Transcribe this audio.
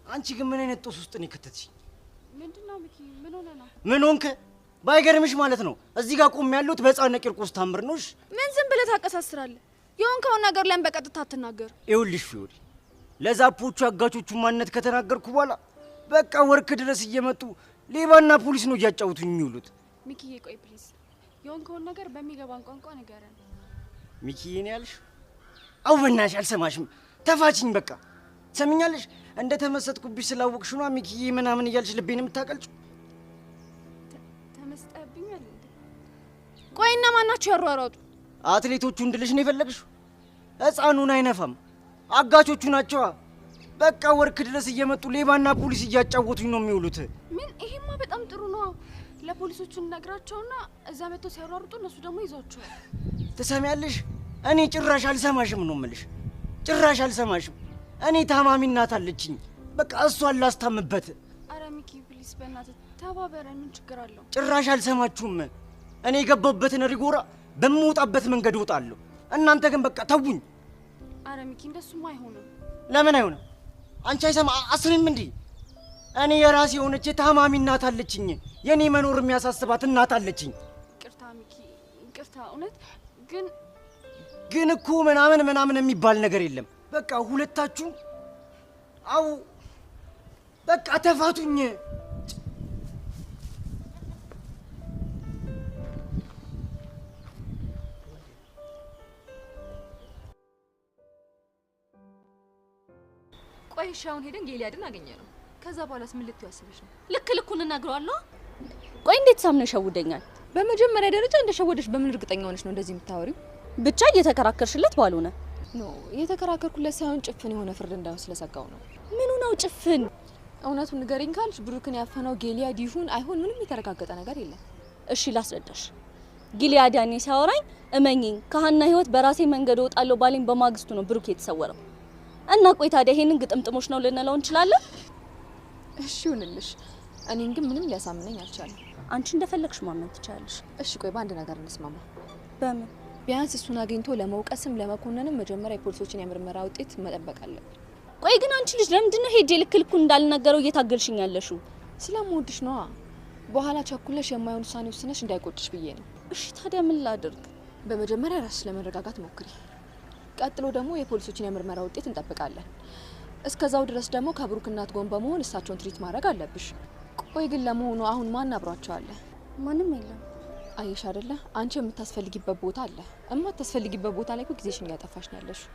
አንቺ ግን ምን አይነት ጦስ ውስጥ ነው የከተትሽ? ምንድነው ሚኪ? ምን ሆነ ነው? ምን ሆንክ? ባይገርምሽ ማለት ነው እዚህ ጋር ቆም ያለሁት በሕፃን ቂርቆስ ታምር ነውሽ። ምን ዝም ብለህ ታቀሳስራለህ? የሆንከውን ነገር ለምን በቀጥታ አትናገር? ይኸውልሽ ፊዮሪ፣ ለዛፖቹ አጋቾቹ ማንነት ከተናገርኩ በኋላ በቃ ወርክ ድረስ እየመጡ ሌባና ፖሊስ ነው እያጫወቱኝ የሚውሉት። ሚኪዬ ቆይ ፕሊዝ፣ የሆንከውን ነገር በሚገባን ቋንቋ ንገረን። ሚኪዬ ነው ያልሽ? አው በእናትሽ አልሰማሽም። ተፋችኝ በቃ ሰሚኛለሽ። እንደ ተመሰጥኩብሽ ስላወቅሽ ነው ሚኪዬ ምናምን እያልሽ ልቤን የምታቀልጪው። ተመስጠብኛል እንዴ? ቆይ እነማን ናቸው ያሯሯጡ? አትሌቶቹ እንድልሽ ነው የፈለግሽው? ሕፃኑን አይነፋም አጋቾቹ ናቸዋ። በቃ ወርክ ድረስ እየመጡ ሌባና ፖሊስ እያጫወቱኝ ነው የሚውሉት። ምን? ይሄማ በጣም ጥሩ ነው። ለፖሊሶቹ እንነግራቸውና እዛ መጥተው ሲያሯሩጡ እነሱ ደግሞ ይዟቸዋል። ትሰሚያለሽ? እኔ ጭራሽ አልሰማሽም ነው የምልሽ። ጭራሽ አልሰማሽም። እኔ ታማሚ እናት አለችኝ። በቃ እሷን ላስታምበት። አረ ሚኪ ፕሊዝ በእናትህ ተባበረን። ምን ችግር አለው? ጭራሽ አልሰማችሁም። እኔ የገባበትን ሪጎራ በምወጣበት መንገድ እወጣለሁ። እናንተ ግን በቃ ተውኝ። አረ ሚኪ እንደሱማ አይሆንም። ለምን አይሆንም? አንቺ አይሰማ አስሪም እንዴ? እኔ የራሴ የሆነች ታማሚ እናት አለችኝ። የኔ መኖር የሚያሳስባት እናት አለችኝ። ይቅርታ ሚኪ ይቅርታ። እውነት ግን እኮ ምናምን የሚባል ነገር የለም። በቃ ሁለታችሁ አው በቃ ተፋቱኝ። ቆይ ሻውን ሄደን ጌሊያድን አገኘነው። ከዛ በኋላስ ምን ልትዩ አስበሽ ነው? ልክ ልኩን እናግረዋለሁ። ቆይ እንዴት ሳምነው ሸውደኛል? በመጀመሪያ ደረጃ እንደሸወደሽ በምን እርግጠኛ ሆነሽ ነው እንደዚህ የምታወሪው? ብቻ እየተከራከርሽለት ባልሆነ ኖ እየተከራከርኩለት ሳይሆን ጭፍን የሆነ ፍርድ እንዳይሆን ስለሰጋው ነው። ምኑ ነው ጭፍን? እውነቱን ንገሪኝ ካልሽ ብሩክን ያፈነው ጌሊያድ ይሁን አይሁን ምንም የተረጋገጠ ነገር የለም። እሺ ላስረዳሽ። ጊሊያድ ያኔ ሲያወራኝ እመኚኝ ከሀና ህይወት በራሴ መንገድ እወጣለሁ ባለኝ በማግስቱ ነው ብሩክ የተሰወረው። እና ቆይ ታዲያ ይሄንን ግጥምጥሞች ነው ልንለው እንችላለን? እሺ ይሁንልሽ። እኔን ግን ምንም ሊያሳምነኝ አልቻለም። አንቺ እንደፈለግሽ ማመን ትችላለሽ። እሺ ቆይ በአንድ ነገር እንስማማ። በምን? ቢያንስ እሱን አግኝቶ ለመውቀስም ለመኮነንም መጀመሪያ የፖሊሶችን የምርመራ ውጤት መጠበቅ አለብን። ቆይ ግን አንቺ ልጅ ለምንድን ነው ሄጄ ልክ ልኩን እንዳልናገረው እየታገልሽኝ ያለሽው? ስለምወድሽ ነዋ። በኋላ ቸኩለሽ የማይሆን ውሳኔ ወስነሽ እንዳይቆጭሽ ብዬ ነው። እሺ ታዲያ ምን ላድርግ? በመጀመሪያ ራስሽ ለመረጋጋት ሞክሪ። ቀጥሎ ደግሞ የፖሊሶችን የምርመራ ውጤት እንጠብቃለን። እስከዛው ድረስ ደግሞ ከብሩክ እናት ጎን በመሆን እሳቸውን ትሪት ማድረግ አለብሽ። ቆይ ግን ለመሆኑ አሁን ማን አብሯቸው አለ? ማንም የለም። አየሽ አይደለ? አንቺ የምታስፈልጊበት ቦታ አለ። የማታስፈልጊበት ቦታ ላይ እኮ ጊዜሽን እያጠፋሽ ነው ያለሽው።